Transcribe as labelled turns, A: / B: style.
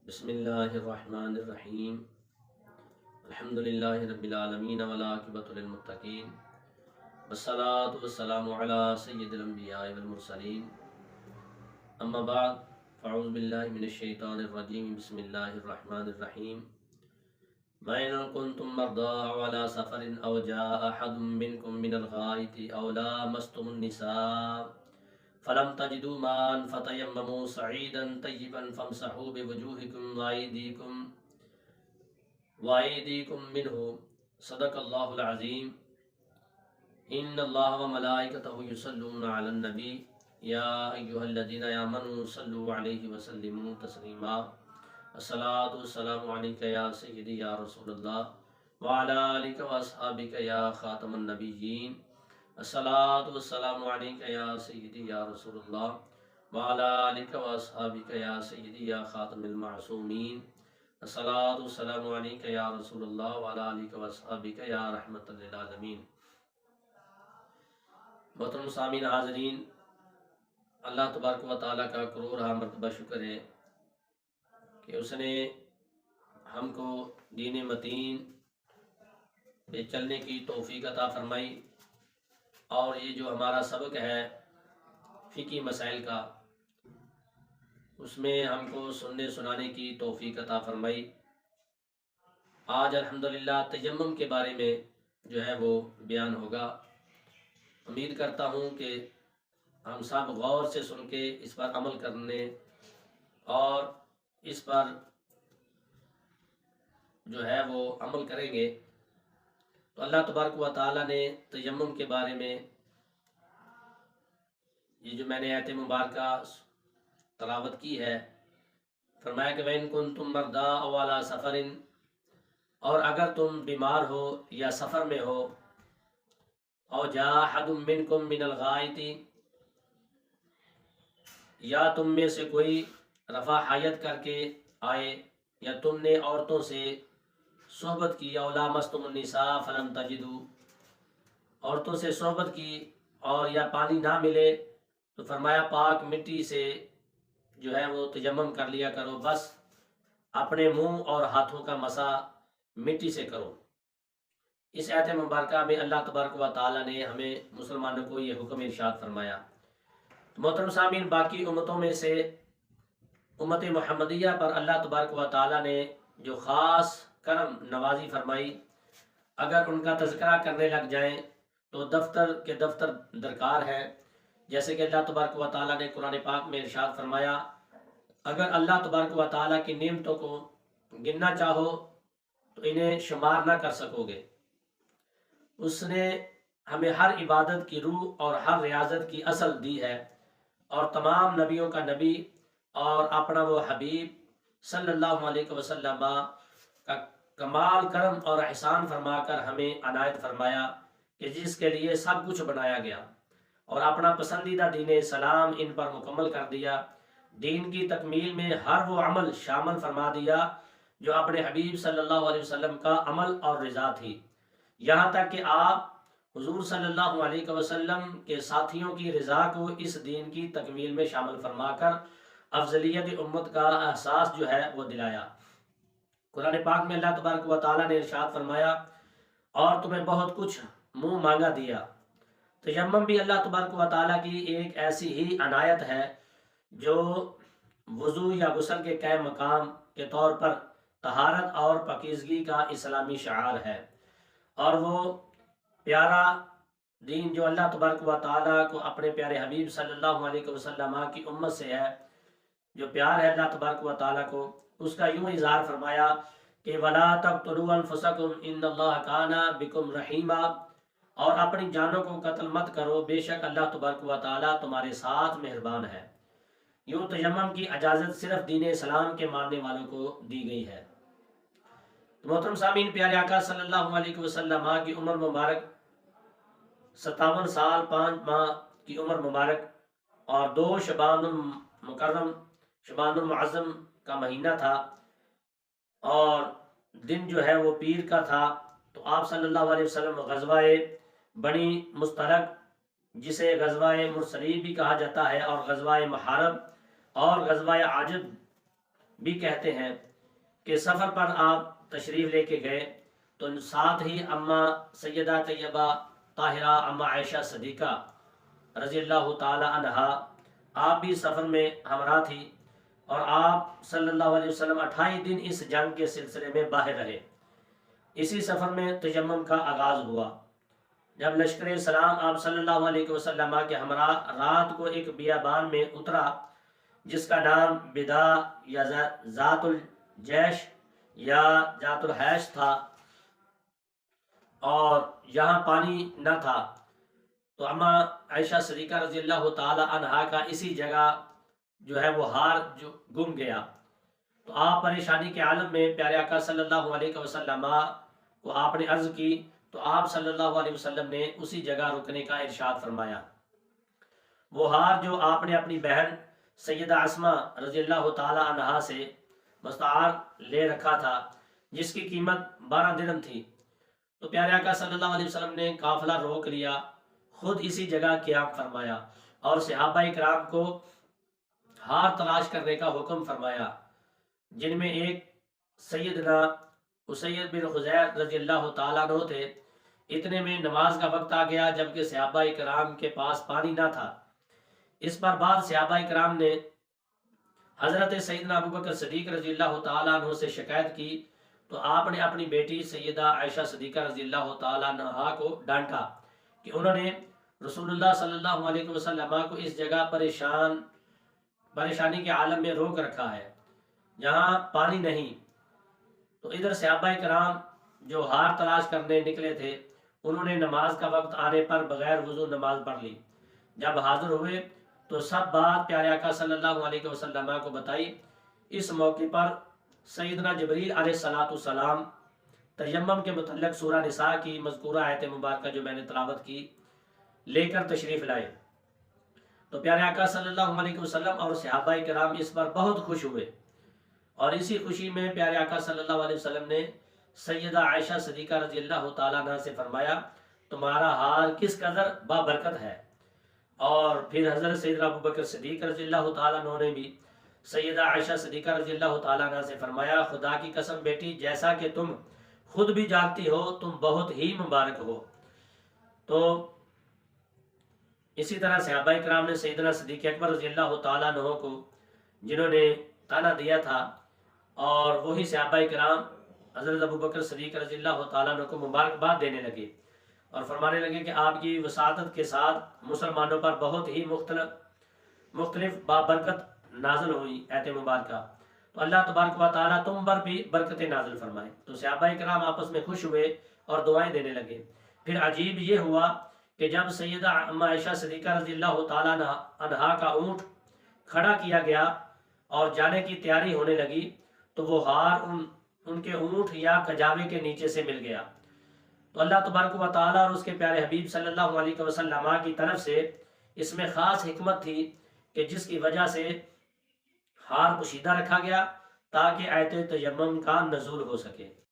A: بسم اللہ الرحمن الرحیم الحمد للہ رب العالمین والعاقبۃ للمتقین والصلاۃ والسلام علی سید الانبیاء والمرسلین اما بعد فاعوذ باللہ من الشیطان الرجیم بسم اللہ الرحمن الرحیم وَإِن كُنتُم مَّرْضَىٰ أَوْ عَلَىٰ سَفَرٍ أَوْ جَاءَ أَحَدٌ مِّنكُم مِّنَ الْغَائِطِ أَوْ لَامَسْتُمُ النِّسَاءَ فَلَمْ تَجِدُوا مَاءً فَتَيَمَّمُوا صَعِيدًا طَيِّبًا فَامْسَحُوا بِوُجُوهِكُمْ وَأَيْدِيكُمْ مِنْهُ صدق اللہ العظیم ان اللہ وملائکتہ یصلون علی النبی یا ایھا الذین آمنوا صلوا علیہ وسلموا تسلیما الصلاۃ والسلام علیک یا سیدی یا رسول اللہ وعلی آلک واصحابک یا خاتم النبیین الصلاۃ والسلام علیک یا سیدی یا رسول اللہ وعلی آلک واصحابک یا سیدی یا خاتم المعصومین الصلاۃ والسلام علیک یا رسول اللہ وعلی آلک واصحابک یا رحمۃ للعالمین۔ محترم سامعین حاضرین، اللہ تبارک و تعالیٰ کا کروڑ مرتبہ شکر ہے کہ اس نے ہم کو دین متین پہ چلنے کی توفیق عطا فرمائی، اور یہ جو ہمارا سبق ہے فقہی مسائل کا، اس میں ہم کو سننے سنانے کی توفیق عطا فرمائی۔ آج الحمدللہ تیمم کے بارے میں جو ہے وہ بیان ہوگا۔ امید کرتا ہوں کہ ہم سب غور سے سن کے اس پر عمل کرنے اور اس پر جو ہے وہ عمل کریں گے تو اللہ تبارک و تعالیٰ نے تیمم کے بارے میں یہ جو میں نے آیت مبارکہ تلاوت کی ہے، فرمایا کہ وَإِن كُنتُم مَّرْضَىٰ أَوْ عَلَىٰ سَفَرٍ، اور اگر تم بیمار ہو یا سفر میں ہو، أَوْ جَاءَ أَحَدٌ مِّنكُم مِّنَ الْغَائِطِ، یا تم میں سے کوئی رفع حاجت کر کے آئے، یا تم نے عورتوں سے صحبت کی، أَوْ لَامَسْتُمُ النِّسَاءَ فَلَمْ تَجِدُوا، عورتوں سے صحبت کی اور یا پانی نہ ملے، تو فرمایا پاک مٹی سے جو ہے وہ تیمم کر لیا کرو، بس اپنے منہ اور ہاتھوں کا مسح مٹی سے کرو۔ اس آیت مبارکہ میں اللہ تبارک و تعالیٰ نے ہمیں مسلمانوں کو یہ حکم ارشاد فرمایا۔ محترم سامعین، باقی امتوں میں سے امت محمدیہ پر اللہ تبارک و تعالیٰ نے جو خاص کرم نوازی فرمائی، اگر ان کا تذکرہ کرنے لگ جائیں تو دفتر کے دفتر درکار ہے۔ جیسے کہ اللہ تبارک و تعالیٰ نے قرآن پاک میں ارشاد فرمایا، اگر اللہ تبارک و تعالیٰ کی نعمتوں کو گننا چاہو تو انہیں شمار نہ کر سکو گے۔ اس نے ہمیں ہر عبادت کی روح اور ہر ریاضت کی اصل دی ہے، اور تمام نبیوں کا نبی اور اپنا وہ حبیب صلی اللہ علیہ وسلم کا کمال کرم اور احسان فرما کر ہمیں عنایت فرمایا کہ جس کے لیے سب کچھ بنایا گیا، اور اپنا پسندیدہ دین اسلام ان پر مکمل کر دیا۔ دین کی تکمیل میں ہر وہ عمل شامل فرما دیا جو اپنے حبیب صلی اللہ علیہ وسلم کا عمل اور رضا تھی، یہاں تک کہ آپ حضور صلی اللہ علیہ وسلم کے ساتھیوں کی رضا کو اس دین کی تکمیل میں شامل فرما کر افضلیت امت کا احساس جو ہے وہ دلایا۔ قرآن پاک میں اللہ تبارک و تعالیٰ نے ارشاد فرمایا، اور تمہیں بہت کچھ منہ مانگا دیا۔ تیمم بھی اللہ تبارک و تعالیٰ کی ایک ایسی ہی عنایت ہے جو وضو یا غسل کے قائم مقام کے طور پر طہارت اور پاکیزگی کا اسلامی شعار ہے، اور وہ پیارا دین جو اللہ تبارک و تعالیٰ کو اپنے پیارے حبیب صلی اللہ علیہ وسلم کی امت سے ہے، جو پیار ہے اللہ تبارک و تعالیٰ کو، اس کا یوں اظہار فرمایا کہ وَلَا تَقْتُلُوا أَنفُسَكُمْ إِنَّ اللَّهَ كَانَ بِكُمْ رَحِيمًا، اور اپنی جانوں کو قتل مت کرو، بے شک اللہ تبارک و تعالیٰ تمہارے ساتھ مہربان ہے۔ یوں تیمم کی اجازت صرف دین اسلام کے ماننے والوں کو دی گئی ہے۔ تو محترم سامعین، پیارے آقا صلی اللہ علیہ وسلم کی عمر مبارک 57 سال 5 ماہ کی عمر مبارک، اور 2 شعبان المکرم شعبان المعظم کا مہینہ تھا، اور دن جو ہے وہ پیر کا تھا۔ تو آپ صلی اللہ علیہ وسلم غزوہ بنی مستلق، جسے غزوہ مرسلی بھی کہا جاتا ہے، اور غزوہ محارب اور غزوہ عاجب بھی کہتے ہیں کہ سفر پر آپ تشریف لے کے گئے تو ساتھ ہی اماں سیدہ طیبہ طاہرہ اماں عائشہ صدیقہ رضی اللہ تعالی عنہا آپ بھی سفر میں ہمراہ تھی، اور آپ صلی اللہ علیہ وسلم 28 دن اس جنگ کے سلسلے میں باہر رہے۔ اسی سفر میں تیمم کا آغاز ہوا جب لشکر سلام آپ صلی اللہ علیہ وسلم کے ہمراہ رات کو ایک بیابان میں اترا جس کا نام بدا یا ذات الجیش یا ذات الحیش تھا، اور یہاں پانی نہ تھا، تو اماں عائشہ صدیقہ رضی اللہ تعالی عنہا کا اسی جگہ جو ہے وہ ہار جو گم گیا، تو آپ پریشانی کے عالم میں پیارے آقا صلی اللہ علیہ وسلم کو آپ نے عرض کی، تو آپ صلی اللہ علیہ وسلم نے اسی جگہ رکنے کا ارشاد فرمایا۔ وہ ہار جو آپ نے اپنی بہن سیدہ اسماء رضی اللہ تعالی عنہا سے مستعار لے رکھا تھا، جس کی قیمت 12 درہم تھی، تو پیارے آقا صلی اللہ علیہ وسلم نے قافلہ روک لیا، خود اسی جگہ قیام فرمایا اور صحابہ کرام کو ہار تلاش کرنے کا حکم فرمایا، جن میں ایک سیدنا اسید بن خزیر رضی اللہ تعالیٰ عنہ تھے۔ اتنے میں نماز کا وقت آ گیا جبکہ صحابہ کرام کے پاس پانی نہ تھا۔ اس پر بعد صحابہ کرام نے حضرت سیدنا ابوبکر صدیق رضی اللہ تعالیٰ عنہ سے شکایت کی، تو آپ نے اپنی بیٹی سیدہ عائشہ صدیقہ رضی اللہ تعالیٰ عنہ کو ڈانٹا کہ انہوں نے رسول اللہ صلی اللہ علیہ وسلم کو اس جگہ پریشانی کے عالم میں روک رکھا ہے جہاں پانی نہیں۔ تو ادھر صحابہ کرام جو ہار تلاش کرنے نکلے تھے انہوں نے نماز کا وقت آنے پر بغیر وضو نماز پڑھ لی۔ جب حاضر ہوئے تو سب بات پیارے آقا صلی اللہ علیہ وسلم کو بتائی۔ اس موقع پر سیدنا جبریل علیہ السلام تیمم کے متعلق سورہ نساء کی مذکورہ آیت مبارکہ جو میں نے تلاوت کی لے کر تشریف لائے، تو پیارے آقا صلی اللہ علیہ وسلم اور صحابہ کرام اس پر بہت خوش ہوئے، اور اسی خوشی میں پیارے آقا صلی اللہ علیہ وسلم نے سیدہ عائشہ صدیقہ رضی اللہ تعالیٰ عنہ سے فرمایا تمہارا ہار کس قدر بابرکت ہے، اور پھر حضرت سیدنا ابوبکر صدیق رضی اللہ تعالیٰ عنہ نے بھی سیدہ عائشہ صدیقہ رضی اللہ تعالیٰ عنہ سے فرمایا خدا کی قسم بیٹی جیسا کہ تم خود بھی جانتی ہو تم بہت ہی مبارک ہو۔ تو اسی طرح صحابہ کرام نے سیدنا صدیق اکبر رضی اللہ تعالیٰ عنہ کو جنہوں نے تانا دیا تھا، اور وہی صحابہ کرام حضرت ابوبکر صدیق رضی اللہ تعالیٰ عنہ کو مبارکباد دینے لگے اور فرمانے لگے کہ آپ کی وساطت کے ساتھ مسلمانوں پر بہت ہی مختلف بابرکت نازل ہوئی ایت مبارکہ، تو اللہ تبارک و تعالیٰ تم پر بھی برکتیں نازل فرمائے۔ تو صحابہ کرام آپس میں خوش ہوئے اور دعائیں دینے لگے۔ پھر عجیب یہ ہوا کہ جب سیدہ اماں عائشہ صدیقہ رضی اللہ تعالیٰ عنہا کا اونٹ کھڑا کیا گیا اور جانے کی تیاری ہونے لگی تو وہ ہار ان کے اونٹ یا کجاوے کے نیچے سے مل گیا۔ تو اللہ تبارک و تعالیٰ اور اس کے پیارے حبیب صلی اللہ علیہ وسلم کی طرف سے اس میں خاص حکمت تھی کہ جس کی وجہ سے ہار پوشیدہ رکھا گیا تاکہ آیت تیمم کا نزول ہو سکے۔